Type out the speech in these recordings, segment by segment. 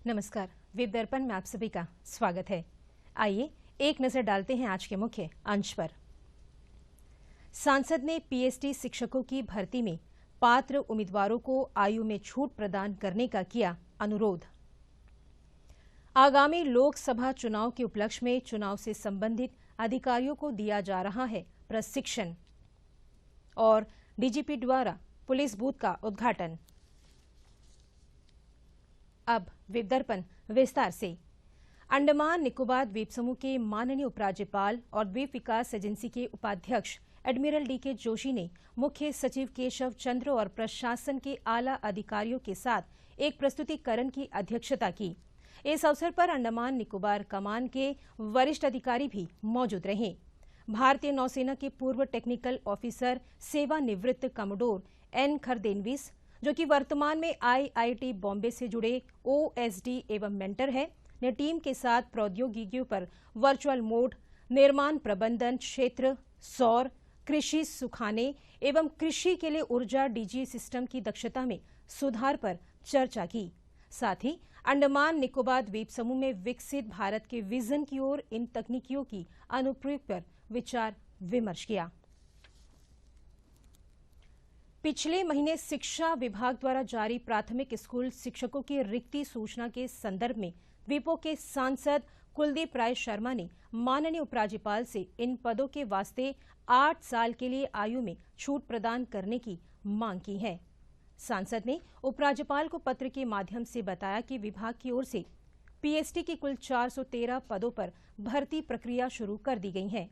नमस्कार। वेब दर्पण में आप सभी का स्वागत है। आइए एक नजर डालते हैं आज के मुख्य अंश पर। सांसद ने पीएचडी शिक्षकों की भर्ती में पात्र उम्मीदवारों को आयु में छूट प्रदान करने का किया अनुरोध। आगामी लोकसभा चुनाव के उपलक्ष्य में चुनाव से संबंधित अधिकारियों को दिया जा रहा है प्रशिक्षण। और डीजीपी द्वारा पुलिस बूथ का उद्घाटन। अब वेब दर्पण विस्तार से। अंडमान निकोबार द्वीप समूह के माननीय उपराज्यपाल और द्वीप विकास एजेंसी के उपाध्यक्ष एडमिरल डीके जोशी ने मुख्य सचिव केशव चंद्र और प्रशासन के आला अधिकारियों के साथ एक प्रस्तुतिकरण की अध्यक्षता की। इस अवसर पर अंडमान निकोबार कमान के वरिष्ठ अधिकारी भी मौजूद रहे। भारतीय नौसेना के पूर्व टेक्निकल ऑफिसर सेवानिवृत्त कमोडोर एन खरदेनविस, जो कि वर्तमान में आईआईटी बॉम्बे से जुड़े ओएसडी एवं मेंटर है, ने टीम के साथ प्रौद्योगिकियों पर वर्चुअल मोड, निर्माण प्रबंधन क्षेत्र, सौर, कृषि सुखाने एवं कृषि के लिए ऊर्जा डीजी सिस्टम की दक्षता में सुधार पर चर्चा की। साथ ही अंडमान निकोबार द्वीप समूह में विकसित भारत के विजन की ओर इन तकनीकियों की अनुप्रयोग पर विचार विमर्श किया। पिछले महीने शिक्षा विभाग द्वारा जारी प्राथमिक स्कूल शिक्षकों की रिक्ति सूचना के संदर्भ में द्वीपों के सांसद कुलदीप राय शर्मा ने माननीय उपराज्यपाल से इन पदों के वास्ते 8 साल के लिए आयु में छूट प्रदान करने की मांग की है। सांसद ने उपराज्यपाल को पत्र के माध्यम से बताया कि विभाग की ओर से पीएचडी की कुल 413 पदों पर भर्ती प्रक्रिया शुरू कर दी गई है।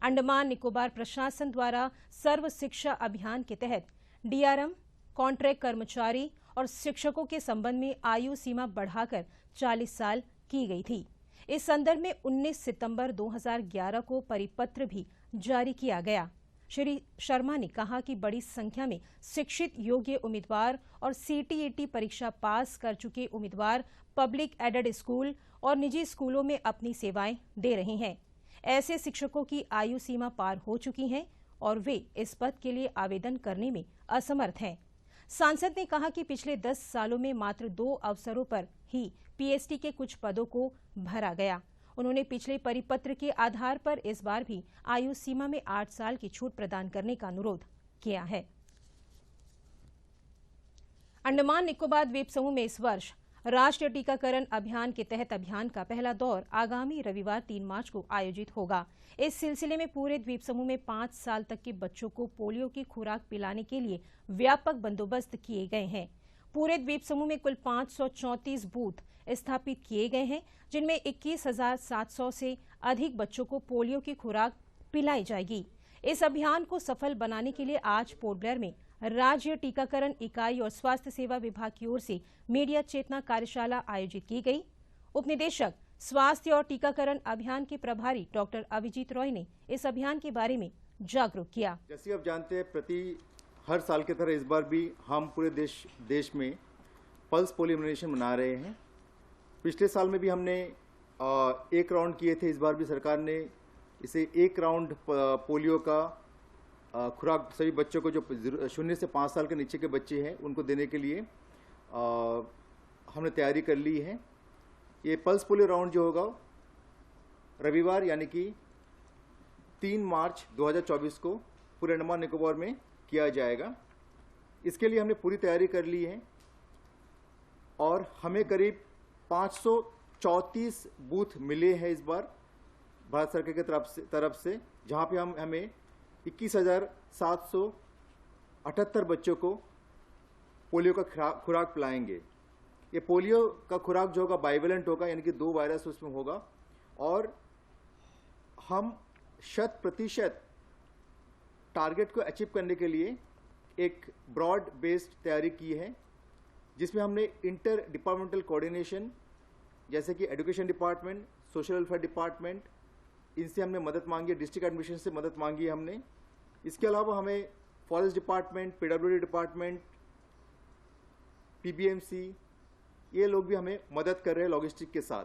अंडमान निकोबार प्रशासन द्वारा सर्व शिक्षा अभियान के तहत डीआरएम, कॉन्ट्रैक्ट कर्मचारी और शिक्षकों के संबंध में आयु सीमा बढ़ाकर 40 साल की गई थी। इस संदर्भ में 19 सितंबर 2011 को परिपत्र भी जारी किया गया। श्री शर्मा ने कहा कि बड़ी संख्या में शिक्षित योग्य उम्मीदवार और सीटीईटी परीक्षा पास कर चुके उम्मीदवार पब्लिक एडेड स्कूल और निजी स्कूलों में अपनी सेवाएं दे रहे हैं। ऐसे शिक्षकों की आयु सीमा पार हो चुकी है और वे इस पद के लिए आवेदन करने में असमर्थ हैं। सांसद ने कहा कि पिछले 10 सालों में मात्र 2 अवसरों पर ही पीएचडी के कुछ पदों को भरा गया। उन्होंने पिछले परिपत्र के आधार पर इस बार भी आयु सीमा में 8 साल की छूट प्रदान करने का अनुरोध किया है। अंडमान निकोबार द्वीप समूह में इस वर्ष राष्ट्रीय टीकाकरण अभियान के तहत अभियान का पहला दौर आगामी रविवार 3 मार्च को आयोजित होगा। इस सिलसिले में पूरे द्वीप समूह में 5 साल तक के बच्चों को पोलियो की खुराक पिलाने के लिए व्यापक बंदोबस्त किए गए हैं। पूरे द्वीप समूह में कुल 534 बूथ स्थापित किए गए हैं, जिनमें 21,700 से अधिक बच्चों को पोलियो की खुराक पिलाई जाएगी। इस अभियान को सफल बनाने के लिए आज पोर्ट ब्लेयर में राज्य टीकाकरण इकाई और स्वास्थ्य सेवा विभाग की ओर से मीडिया चेतना कार्यशाला आयोजित की गई। उपनिदेशक स्वास्थ्य और टीकाकरण अभियान के प्रभारी डॉक्टर अभिजीत रॉय ने इस अभियान के बारे में जागरूक किया। जैसे आप जानते हैं, प्रति हर साल की तरह इस बार भी हम पूरे देश में पल्स पोलियो इम्यूनाइजेशन मना रहे हैं। पिछले साल में भी हमने 1 राउंड किए थे। इस बार भी सरकार ने इसे 1 राउंड पोलियो का खुराक सभी बच्चों को जो 0 से 5 साल के नीचे के बच्चे हैं उनको देने के लिए हमने तैयारी कर ली है। ये पल्स पोलियो राउंड जो होगा रविवार यानी कि 3 मार्च 2024 को पूरे अंडमान निकोबार में किया जाएगा। इसके लिए हमने पूरी तैयारी कर ली है और हमें करीब 534 बूथ मिले हैं इस बार भारत सरकार की तरफ से जहां पे हमें 21,778 बच्चों को पोलियो का खुराक पिलाएंगे। ये पोलियो का खुराक जो होगा बाइवेलेंट होगा, यानी कि 2 वायरस उसमें होगा और हम 100% टारगेट को अचीव करने के लिए एक ब्रॉड बेस्ड तैयारी की है, जिसमें हमने इंटर डिपार्टमेंटल कोऑर्डिनेशन जैसे कि education department, social welfare department, इनसे हमने मदद मांगी है, डिस्ट्रिक्ट एडमिनिस्ट्रेशन से मदद मांगी है हमने। इसके अलावा हमें forest department, PWD department, PBMC, ये लोग भी हमें मदद कर रहे हैं लॉजिस्टिक के साथ।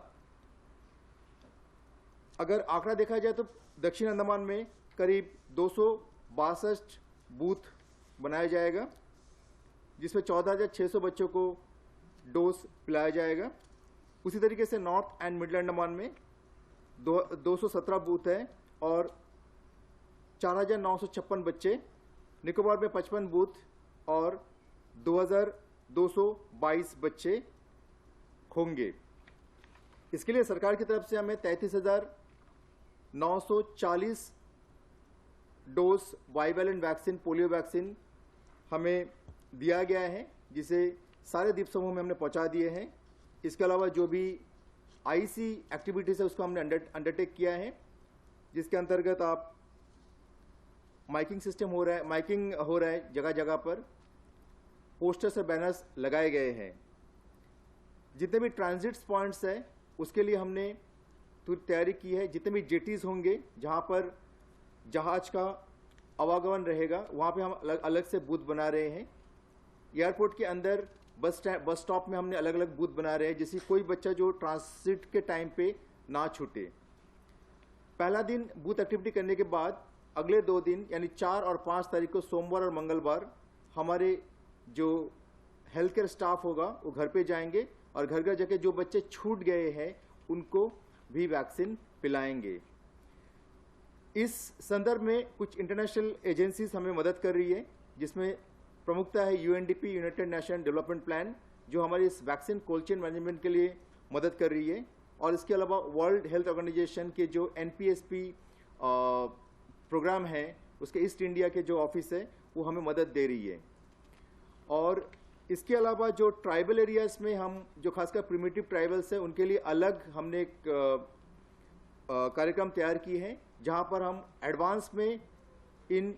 अगर आंकड़ा देखा जाए तो दक्षिण अंडमान में करीब 262 बूथ बनाया जाएगा, जिसमें 14,600 बच्चों को डोज पिलाया जाएगा। उसी तरीके से नॉर्थ एंड मिडल अंडमान में 217 बूथ है और 4,956 बच्चे, निकोबार में 55 बूथ और 2,222 बच्चे होंगे। इसके लिए सरकार की तरफ से हमें 33,940 dose bivalent vaccine, polio vaccine हमें दिया गया है, जिसे सारे द्वीप समूह में हमने पहुंचा दिए हैं। इसके अलावा जो भी आईसी एक्टिविटीज है उसको हमने अंडरटेक किया है, जिसके अंतर्गत आप माइकिंग हो रहा है जगह जगह पर, पोस्टर्स और बैनर्स लगाए गए हैं। जितने भी ट्रांजिट पॉइंट्स है उसके लिए हमने तैयारी की है। जितने भी जेटीज होंगे जहां पर जहाज का आवागमन रहेगा वहां पे हम अलग से बूथ बना रहे हैं। एयरपोर्ट के अंदर बस स्टॉप में हमने अलग अलग बूथ बना रहे हैं, जिससे कोई बच्चा जो ट्रांसिट के टाइम पे ना छूटे। पहला दिन बूथ एक्टिविटी करने के बाद अगले 2 दिन यानी 4 और 5 तारीख को सोमवार और मंगलवार हमारे जो हेल्थ केयर स्टाफ होगा वो घर पे जाएंगे और घर घर जाके जो बच्चे छूट गए हैं उनको भी वैक्सीन पिलाएंगे। इस संदर्भ में कुछ इंटरनेशनल एजेंसीज हमें मदद कर रही है, जिसमें प्रमुखता है UNDP, United nation development plan, जो हमारी इस वैक्सीन कोल्ड चेन मैनेजमेंट के लिए मदद कर रही है। और इसके अलावा वर्ल्ड हेल्थ ऑर्गेनाइजेशन के जो एनपीएसपी प्रोग्राम है उसके ईस्ट इंडिया के जो ऑफिस है वो हमें मदद दे रही है। और इसके अलावा जो ट्राइबल एरियाज में हम जो खासकर प्रिमिटिव ट्राइबल्स है उनके लिए अलग हमने एक कार्यक्रम तैयार की है, जहां पर हम एडवांस में इन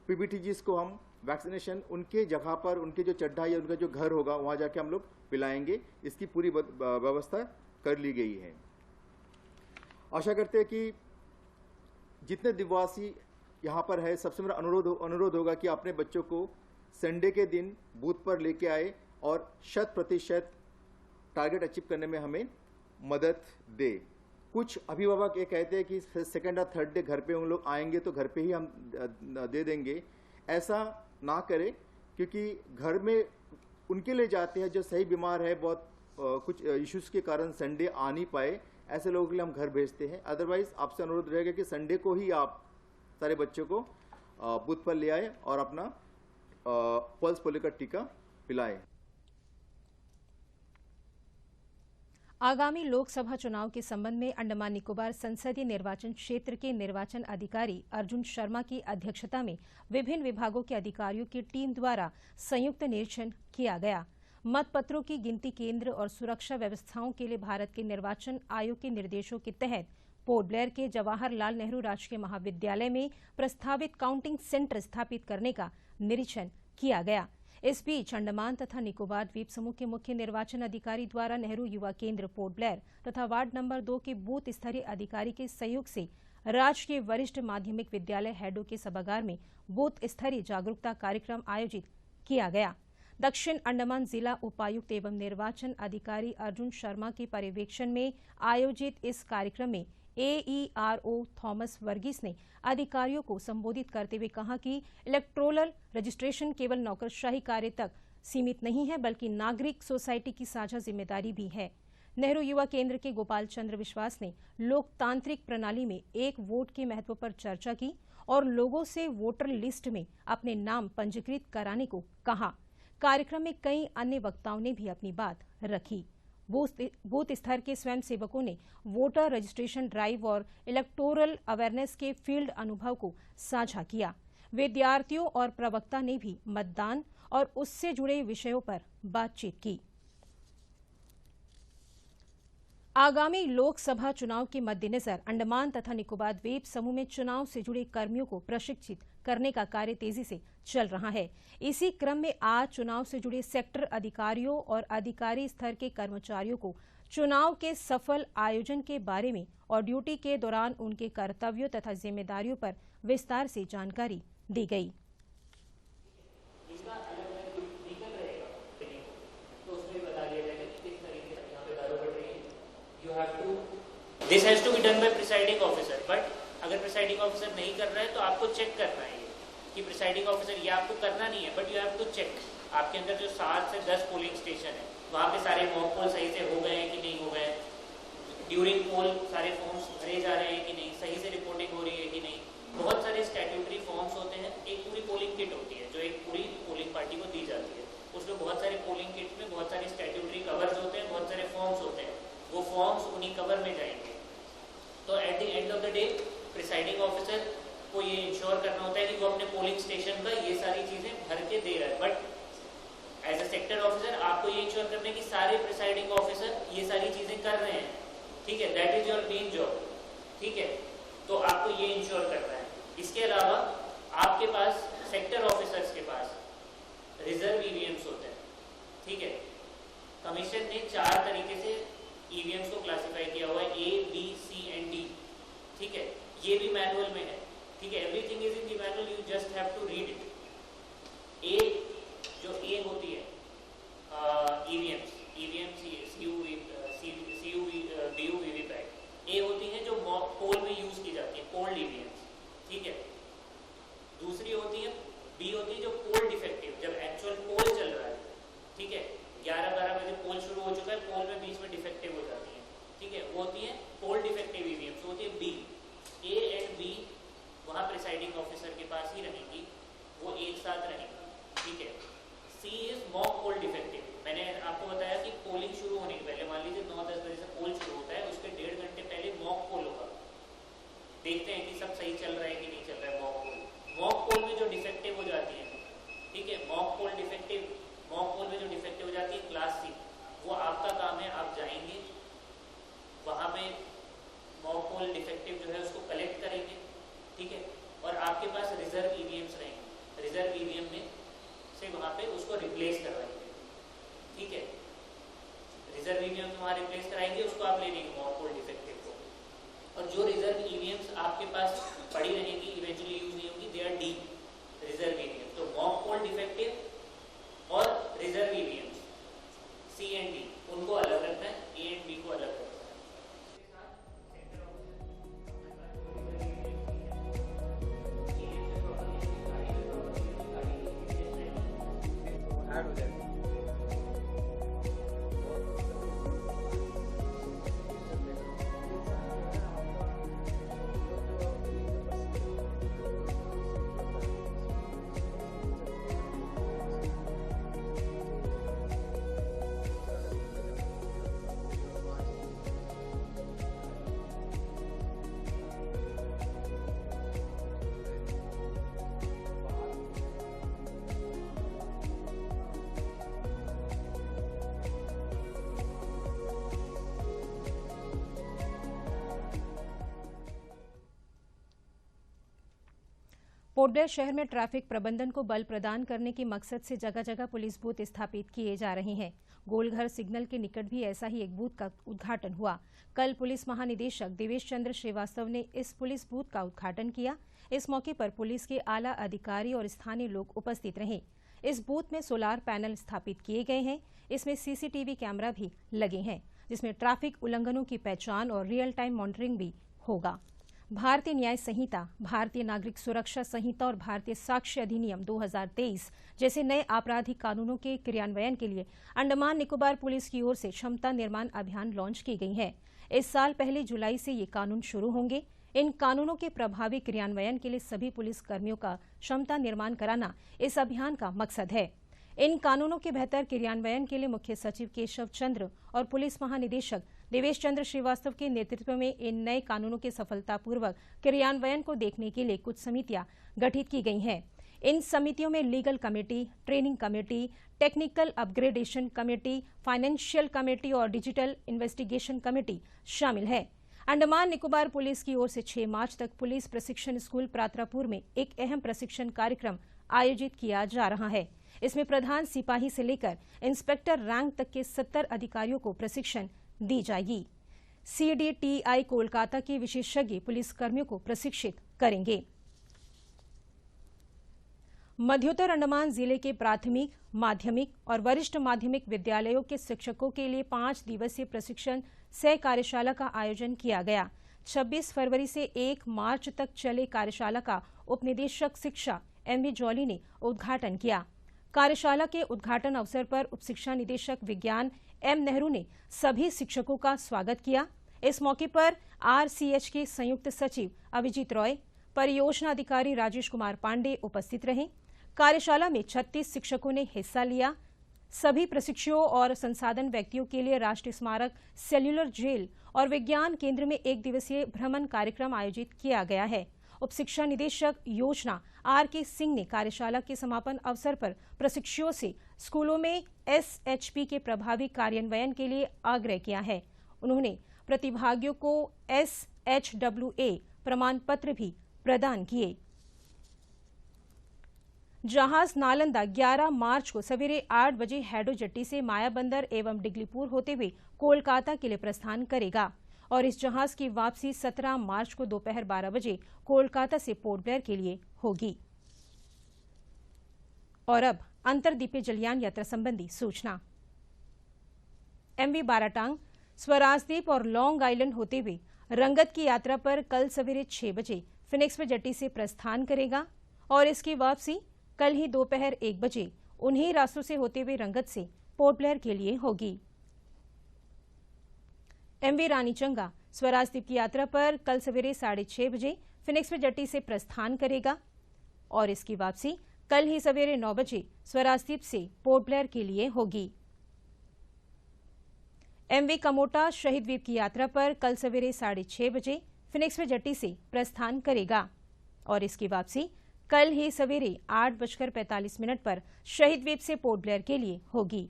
पीबीटीजीज को हम वैक्सीनेशन उनके जगह पर, उनके जो चड्ढा या उनका जो घर होगा वहां जाके हम लोग पिलाएंगे। इसकी पूरी व्यवस्था कर ली गई है। आशा करते हैं कि जितने दिववासी यहाँ पर है सबसे मेरा अनुरोध होगा कि अपने बच्चों को संडे के दिन बूथ पर लेके आए और 100% टारगेट अचीव करने में हमें मदद दे। कुछ अभिभावक ये कहते हैं कि सेकेंड और थर्ड डे घर पे उन लोग आएंगे तो घर पे ही हम दे देंगे। ऐसा ना करें, क्योंकि घर में उनके लिए जाते हैं जो सही बीमार है, बहुत कुछ इश्यूज के कारण संडे आ नहीं पाए, ऐसे लोगों के लिए हम घर भेजते हैं। अदरवाइज आपसे अनुरोध रहेगा कि संडे को ही आप सारे बच्चों को बूथ पर ले आए और अपना पल्स पोलियो का टीका पिलाएं। आगामी लोकसभा चुनाव के संबंध में अंडमान निकोबार संसदीय निर्वाचन क्षेत्र के निर्वाचन अधिकारी अर्जुन शर्मा की अध्यक्षता में विभिन्न विभागों के अधिकारियों की टीम द्वारा संयुक्त निरीक्षण किया गया। मतपत्रों की गिनती केंद्र और सुरक्षा व्यवस्थाओं के लिए भारत के निर्वाचन आयोग के निर्देशों के तहत पोर्ट ब्लेयर के जवाहरलाल नेहरू राजकीय महाविद्यालय में प्रस्तावित काउंटिंग सेंटर स्थापित करने का निरीक्षण किया गया। इस बीच अंडमान तथा निकोबार द्वीप समूह के मुख्य निर्वाचन अधिकारी द्वारा नेहरू युवा केंद्र पोर्ट ब्लेयर तथा वार्ड नंबर 2 के बूथ स्तरीय अधिकारी के सहयोग से राजकीय वरिष्ठ माध्यमिक विद्यालय हैडो के सभागार में बूथ स्तरीय जागरूकता कार्यक्रम आयोजित किया गया। दक्षिण अंडमान जिला उपायुक्त एवं निर्वाचन अधिकारी अर्जुन शर्मा के पर्यवेक्षण में आयोजित इस कार्यक्रम में AERO थॉमस वर्गीस ने अधिकारियों को संबोधित करते हुए कहा कि इलेक्टोरल रजिस्ट्रेशन केवल नौकरशाही कार्य तक सीमित नहीं है, बल्कि नागरिक सोसाइटी की साझा जिम्मेदारी भी है। नेहरू युवा केंद्र के गोपाल चंद्र विश्वास ने लोकतांत्रिक प्रणाली में एक वोट के महत्व पर चर्चा की और लोगों से वोटर लिस्ट में अपने नाम पंजीकृत कराने को कहा। कार्यक्रम में कई अन्य वक्ताओं ने भी अपनी बात रखी। बूथ स्तर के स्वयं सेवकों ने वोटर रजिस्ट्रेशन ड्राइव और इलेक्टोरल अवेयरनेस के फील्ड अनुभव को साझा किया। विद्यार्थियों और प्रवक्ता ने भी मतदान और उससे जुड़े विषयों पर बातचीत की। आगामी लोकसभा चुनाव के मद्देनजर अंडमान तथा निकोबार द्वीप समूह में चुनाव से जुड़े कर्मियों को प्रशिक्षित करने का कार्य तेजी से चल रहा है। इसी क्रम में आज चुनाव से जुड़े सेक्टर अधिकारियों और अधिकारी स्तर के कर्मचारियों को चुनाव के सफल आयोजन के बारे में और ड्यूटी के दौरान उनके कर्तव्यों तथा जिम्मेदारियों पर विस्तार से जानकारी दी गई। This has to be done by presiding officer, but अगर presiding officer नहीं कर रहा है तो आपको चेक करना है कि कि प्रिसाइडिंग ऑफिसर ये आपको करना नहीं है, but you have to check आपके अंदर जो 7 से 10 पोलिंग स्टेशन है वहाँ पे सारे मॉक पोल सही से हो गए हैं कि नहीं हो गए, ड्यूरिंग पोल सारे फॉर्म्स भरे जा रहे हैं कि नहीं, सही से रिपोर्टिंग हो रही है कि नहीं। बहुत सारे स्टैट्यूटरी फॉर्म्स होते हैं, एक पूरी पोलिंग किट होती है जो एक पूरी पोलिंग पार्टी को दी जाती है, उसमें बहुत सारे पोलिंग किट में बहुत सारे स्टैट्यूटरी कवर्स होते हैं, बहुत सारे फॉर्म्स होते हैं, वो फॉर्म्स उन्हीं कवर में जाएंगे। तो at the end of the day presiding officer को ये इंश्योर करना होता है कि वो अपने पोलिंग स्टेशन का ये सारी चीजें भर के दे रहा है, but as a sector officer आपको ये इंश्योर करना है कि सारे प्रिसाइडिंग ऑफिसर ये सारी चीजें कर रहे हैं, ठीक है, that is your main job, ठीक है, तो आपको ये इंश्योर करना है। इसके अलावा आपके पास सेक्टर ऑफिसर्स के पास रिजर्व ईवीएम्स होते हैं, ठीक है। कमीशन ने 4 तरीके से ईवीएम्स को क्लासिफाई किया हुआ है, A, B, C and D, ठीक है, ये भी मैनुअल में है, ठीक है, everything is in the manual, you just have to read it. जो A होती है EVMs, CU, BU, VVPAT, A होती है जो पोल में यूज की जाती है, पोल्ड ईवीएम्स, ठीक है। दूसरी होती है B होती है जो पोल डिफेक्टिव, जब एक्चुअल पोल चल रहा है, ठीक है, 11-12 बजे पोल शुरू हो चुका है, पोल में बीच में डिफेक्टिव हो जाती है, ठीक है, वो होती है पोल डिफेक्टिव ईवीएम्स, होती है B। A एंड B वहाँ प्रिसाइडिंग ऑफिसर के पास ही रहेंगी, वो एक साथ रहेंगी, ठीक है। C is mock poll defective. मैंने आपको बताया कि पोलिंग शुरू होने के पहले, मान लीजिए 9-10 बजे से पोल शुरू होता है, उसके 1.5 घंटे पहले मॉक पोल होगा, देखते हैं कि सब सही चल रहा है कि नहीं चल रहा है। मॉक पोल में जो डिफेक्टिव हो जाती है, ठीक है, मॉक पोल में जो डिफेक्टिव हो जाती है क्लास C, वो आपका काम है, आप जाएंगे वहाँ पे मॉक पोल डिफेक्टिव जो है उसको कलेक्ट करेंगे, ठीक है, और आपके पास रिजर्व ईवीएम्स रहेंगे, रिजर्व ईवीएम में से वहाँ पे उसको रिप्लेस करवाएंगे, ठीक है, रिजर्व ईवीएम वहाँ रिप्लेस कराएंगे, उसको आप ले लेंगे मॉक पोल डिफेक्टिव को, और जो रिजर्व ईवीएम्स आपके पास पड़ी रहेंगी, इवेंचुअली यूज नहीं होंगी, they are D, reserve EVM. तो मॉक पोल डिफेक्टिव और reserve EVMs C and D उनको अलग रखना है, A एंड B को अलग रखना है। पोर्ट ब्लेयर शहर में ट्रैफिक प्रबंधन को बल प्रदान करने के मकसद से जगह जगह पुलिस बूथ स्थापित किए जा रहे हैं। गोलघर सिग्नल के निकट भी ऐसा ही एक बूथ का उद्घाटन हुआ। कल पुलिस महानिदेशक देवेश चंद्र श्रीवास्तव ने इस पुलिस बूथ का उद्घाटन किया। इस मौके पर पुलिस के आला अधिकारी और स्थानीय लोग उपस्थित रहे। इस बूथ में सोलार पैनल स्थापित किए गए हैं। इसमें CCTV कैमरा भी लगे हैं, जिसमें ट्रैफिक उल्लंघनों की पहचान और रियल टाइम मॉनिटरिंग भी होगा। भारतीय न्याय संहिता, भारतीय नागरिक सुरक्षा संहिता और भारतीय साक्ष्य अधिनियम 2023 जैसे नए आपराधिक कानूनों के क्रियान्वयन के लिए अंडमान निकोबार पुलिस की ओर से क्षमता निर्माण अभियान लॉन्च की गई है। इस साल 1 जुलाई से ये कानून शुरू होंगे। इन कानूनों के प्रभावी क्रियान्वयन के लिए सभी पुलिस कर्मियों का क्षमता निर्माण कराना इस अभियान का मकसद है। इन कानूनों के बेहतर क्रियान्वयन के लिए मुख्य सचिव केशव चंद्र और पुलिस महानिदेशक देवेश चंद्र श्रीवास्तव के नेतृत्व में इन नए कानूनों के सफलतापूर्वक क्रियान्वयन को देखने के लिए कुछ समितियां गठित की गई हैं। इन समितियों में legal committee, training committee, technical upgradation committee, financial committee और डिजिटल इन्वेस्टिगेशन कमेटी शामिल है। अंडमान निकोबार पुलिस की ओर से 6 मार्च तक पुलिस प्रशिक्षण स्कूल प्रात्रापुर में एक अहम प्रशिक्षण कार्यक्रम आयोजित किया जा रहा है। इसमें प्रधान सिपाही से लेकर इंस्पेक्टर रैंक तक के 70 अधिकारियों को प्रशिक्षण दी जाएगी। CDTI कोलकाता के विशेषज्ञ पुलिस कर्मियों को प्रशिक्षित करेंगे। मध्योत्तर अंडमान जिले के प्राथमिक, माध्यमिक और वरिष्ठ माध्यमिक विद्यालयों के शिक्षकों के लिए 5 दिवसीय प्रशिक्षण सह कार्यशाला का आयोजन किया गया। 26 फरवरी से 1 मार्च तक चले कार्यशाला का उपनिदेशक शिक्षा एमवी जॉली ने उद्घाटन किया। कार्यशाला के उद्घाटन अवसर पर उप शिक्षा निदेशक विज्ञान एम नेहरू ने सभी शिक्षकों का स्वागत किया। इस मौके पर आरसीएच के संयुक्त सचिव अभिजीत रॉय, परियोजना अधिकारी राजेश कुमार पांडे उपस्थित रहे। कार्यशाला में 36 शिक्षकों ने हिस्सा लिया। सभी प्रशिक्षुओं और संसाधन व्यक्तियों के लिए राष्ट्रीय स्मारक, सेल्युलर जेल और विज्ञान केंद्र में 1 दिवसीय भ्रमण कार्यक्रम आयोजित किया गया है। उप शिक्षा निदेशक योजना आर.के. सिंह ने कार्यशाला के समापन अवसर पर प्रशिक्षुओं से स्कूलों में एसएचपी के प्रभावी कार्यान्वयन के लिए आग्रह किया है। उन्होंने प्रतिभागियों को SHWA प्रमाण पत्र भी प्रदान किए। जहाज नालंदा 11 मार्च को सवेरे 8 बजे हैडो जेट्टी से मायाबंदर एवं डिगलीपुर होते हुए कोलकाता के लिए प्रस्थान करेगा और इस जहाज की वापसी 17 मार्च को दोपहर 12 बजे कोलकाता से पोर्ट ब्लेयर के लिए होगी। और अब अंतरद्वीपीय जलयान यात्रा संबंधी सूचना। MV बाराटांग, स्वराजद्वीप और लॉन्ग आइलैंड होते हुए रंगत की यात्रा पर कल सवेरे 6 बजे फिनिक्स जेट्टी से प्रस्थान करेगा और इसकी वापसी कल ही दोपहर 1 बजे उन्हीं रास्तों से होते हुए रंगत से पोर्ट ब्लेयर के लिए होगी। MV रानी चंगा स्वराजद्वीप की यात्रा पर कल सवेरे 6:30 बजे फिनिक्स जेट्टी से प्रस्थान करेगा और इसकी वापसी कल ही सवेरे 9 बजे स्वराजद्वीप से पोर्ट ब्लेयर के लिए होगी। MV कमोटा शहीद द्वीप की यात्रा पर कल सवेरे 6:30 बजे फिनिक्स जेट्टी से प्रस्थान करेगा और इसकी वापसी कल ही सवेरे 8:45 पर शहीद द्वीप से पोर्ट ब्लेयर के लिए होगी।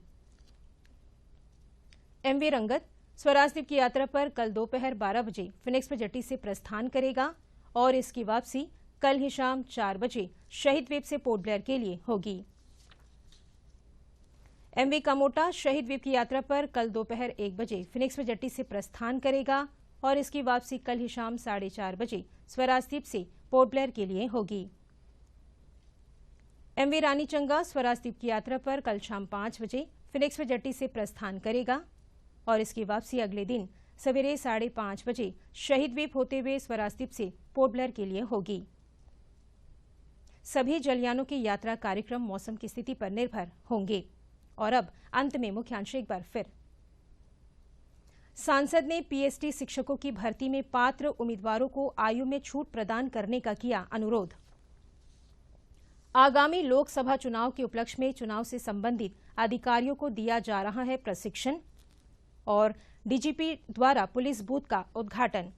MV रंगत स्वराजद्वीप की यात्रा पर कल दोपहर 12 बजे फिनिक्स जेट्टी से प्रस्थान करेगा और इसकी वापसी कल ही शाम 4 बजे शहीद द्वीप से पोर्ट ब्लेयर के लिए होगी। MV कमोटा शहीद द्वीप की यात्रा पर कल दोपहर 1 बजे फिनिक्स जेट्टी से प्रस्थान करेगा और इसकी वापसी कल ही शाम 4:30 बजे स्वराजद्वीप से पोर्ट ब्लेयर के लिए होगी। MV रानी चंगा स्वराजद्वीप की यात्रा पर कल शाम 5 बजे फिनिक्स जेट्टी से प्रस्थान करेगा और इसकी वापसी अगले दिन सवेरे 5:30 बजे शहीद द्वीप होते हुए स्वराजद्वीप से पोर्ट ब्लेयर के लिए होगी। सभी जलयानों की यात्रा कार्यक्रम मौसम की स्थिति पर निर्भर होंगे। और अब अंत में मुख्यांश एक बार फिर। सांसद ने पीएचडी शिक्षकों की भर्ती में पात्र उम्मीदवारों को आयु में छूट प्रदान करने का किया अनुरोध। आगामी लोकसभा चुनाव के उपलक्ष्य में चुनाव से संबंधित अधिकारियों को दिया जा रहा है प्रशिक्षण और डीजीपी द्वारा पुलिस बूथ का उद्घाटन।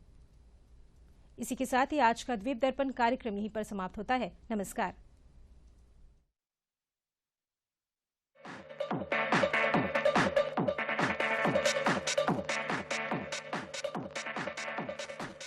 इसी के साथ ही आज का द्वीप दर्पण कार्यक्रम यहीं पर समाप्त होता है। नमस्कार।